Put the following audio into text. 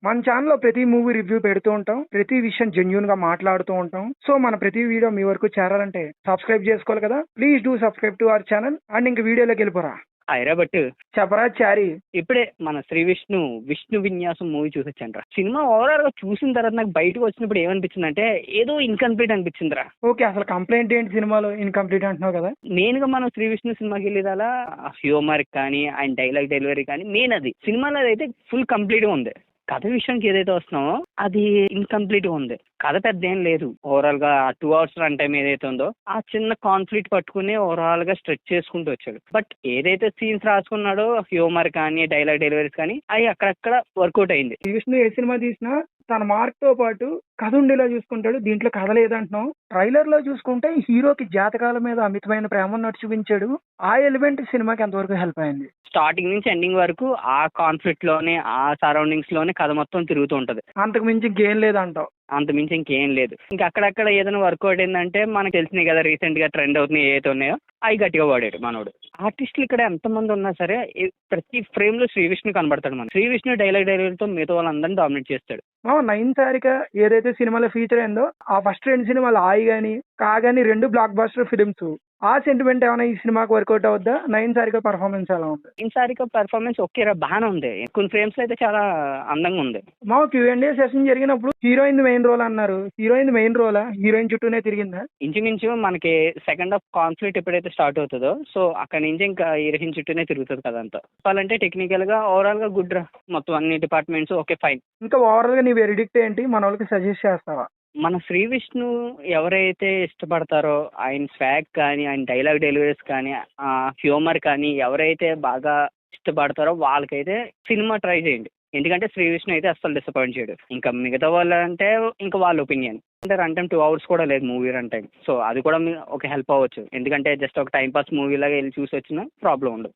మన ఛానల్లో ప్రతి మూవీ రివ్యూ పెడుతూ ఉంటాం. ప్రతి విషయం జెన్యూన్ గా మాట్లాడుతూ ఉంటాం. సో మన ప్రతి వీడియో మీ వరకు చేరాలంటే సబ్స్క్రైబ్ చేసుకోవాలి కదా. Please do subscribe to our channel. And ఇంక వీడియోలోకి వెళ్ళిపోరా. హైదరాబాద్ చెప్పరా చారీ. ఇప్పుడే మన శ్రీ విష్ణు విన్యాసం మూవీ చూసొచ్చాను రా. సినిమా ఓవరాల్ గా చూసిన తర్వాత నాకు బయటకు వచ్చినప్పుడు ఏమనిపించింది అంటే ఏదో ఇన్కంప్లీట్ అనిపించిందిరా. ఓకే, అసలు కంప్లైంట్ ఏంటి సినిమాలో? ఇన్కంప్లీట్ అంటున్నావు కదా. మెయిన్ గా మనం శ్రీ విష్ణు సినిమాకి వెళ్ళేదాలా హ్యూమర్ కానీ ఆయన డైలాగ్ డెలివరీ కానీ మెయిన్ అది సినిమాలో అయితే ఫుల్ కంప్లీట్ గా ఉంది. కథ విషయానికి ఏదైతే వస్తున్నామో అది ఇన్కంప్లీట్ గా ఉంది. కథ పెద్ద ఏం లేదు. ఓవరాల్ గా 2 hours రన్ టైం ఏదైతే ఉందో ఆ చిన్న కాన్ఫ్లిక్ట్ పట్టుకుని ఓవరాల్ గా స్ట్రెచ్ చేసుకుంటూ వచ్చాడు. బట్ ఏదైతే సీన్స్ రాసుకున్నాడో హ్యూమర్ కానీ డైలాగ్ డెలివరీస్ కానీ అవి అక్కడక్కడ వర్కౌట్ అయింది. విష్ణు ఏ సినిమా తీసినా తన మార్క్ తో పాటు కథ ఉండేలా చూసుకుంటాడు. దీంట్లో కథ లేదంటున్నావు. ట్రైలర్ లో చూసుకుంటే హీరోకి జాతకాల మీద అమితమైన ప్రేమ ఉన్నట్టు చూపించాడు. ఆ ఎలిమెంట్ సినిమాకి ఎంతవరకు హెల్ప్ అయింది? స్టార్టింగ్ నుంచి ఎండింగ్ వరకు ఆ కాన్ఫ్లిక్ట్ లోనే ఆ సరౌండింగ్స్ లోనే కథ మొత్తం తిరుగుతూ ఉంటది. అంతకు మించి ఇంకేం లేదంటావు. అంత మించి ఇంకేం లేదు. ఇంకా అక్కడక్కడ ఏదైనా వర్కౌట్ ఏంటంటే మనకు తెలిసినాయి కదా, రీసెంట్ గా ట్రెండ్ అవుతున్నాయి ఏదైతే ఉన్నాయో అవి గట్టిగా వాడాడు మనోడు. ఆర్టిస్టులు ఇక్కడ ఎంతమంది ఉన్నా సరే ప్రతి ఫ్రేమ్ లో శ్రీ విష్ణు కనబడతాడు. మన శ్రీ విష్ణు డైలాగ్ డెలివరీతో మిగతా వాళ్ళందరినీ డామినేట్ చేస్తాడు. నయన్ సారిక ఏదైతే సినిమాలో ఫీచర్ అయిందో ఆ ఫస్ట్ 2 సినిమాలు ఆయి గాని కాగాని 2 బ్లాక్ బస్టర్ ఫిలిమ్స్. ఆ సెంటిమెంట్ ఏమైనా ఈ సినిమాకి వర్కౌట్ అవుద్దా? నయన్ సారిక పర్ఫార్మెన్స్ ఎలా ఉంది? నయన్ సారిక పర్ఫార్మెన్స్ ఓకే రా, బాగానే ఉంది. కొన్ని ఫ్రేమ్స్ లో అయితే చాలా అందంగా ఉంది. మా Q&A సెషన్ జరిగినప్పుడు హీరోయిన్ మెయిన్ రోల్ అన్నారు. హీరోయిన్ మెయిన్ రోలా? హీరోయిన్ చుట్టూనే తిరిగిందా? ఇంచుమించు మనకి సెకండ్ హాఫ్ కాన్ఫ్లిక్ట్ ఎప్పుడైతే స్టార్ట్ అవుతుందో సో అక్కడ నుంచి ఇంకా హీరోయిన్ చుట్టూనే తిరుగుతుంది కదా. అంతా చెప్పాలంటే టెక్నికల్ గా ఓవరాల్ గా గుడ్ రా. మొత్తం అన్ని డిపార్ట్మెంట్స్ ఓకే ఫైన్. ఇంకా ఓవరాల్ గా నీ వెరిడిక్ట్ ఏంటి? మన వాళ్ళకి సజెస్ట్ చేస్తావా? మన శ్రీ విష్ణు ఎవరైతే ఇష్టపడతారో ఆయన స్వాగ్ కానీ ఆయన డైలాగ్ డెలివరీస్ కానీ హ్యూమర్ కానీ ఎవరైతే బాగా ఇష్టపడతారో వాళ్ళకైతే సినిమా ట్రై చేయండి. ఎందుకంటే శ్రీ విష్ణు అయితే అస్సలు డిసప్పాయింట్ చేయడు. ఇంకా మిగతా వాళ్ళు అంటే ఇంకా వాళ్ళ ఒపీనియన్. అంటే రన్ టైం 2 hours కూడా లేదు మూవీ రన్ టైం. సో అది కూడా ఒక హెల్ప్ అవ్వచ్చు. ఎందుకంటే జస్ట్ ఒక టైం పాస్ మూవీ లాగా వెళ్ళి చూసి వచ్చినా ప్రాబ్లం ఉండదు.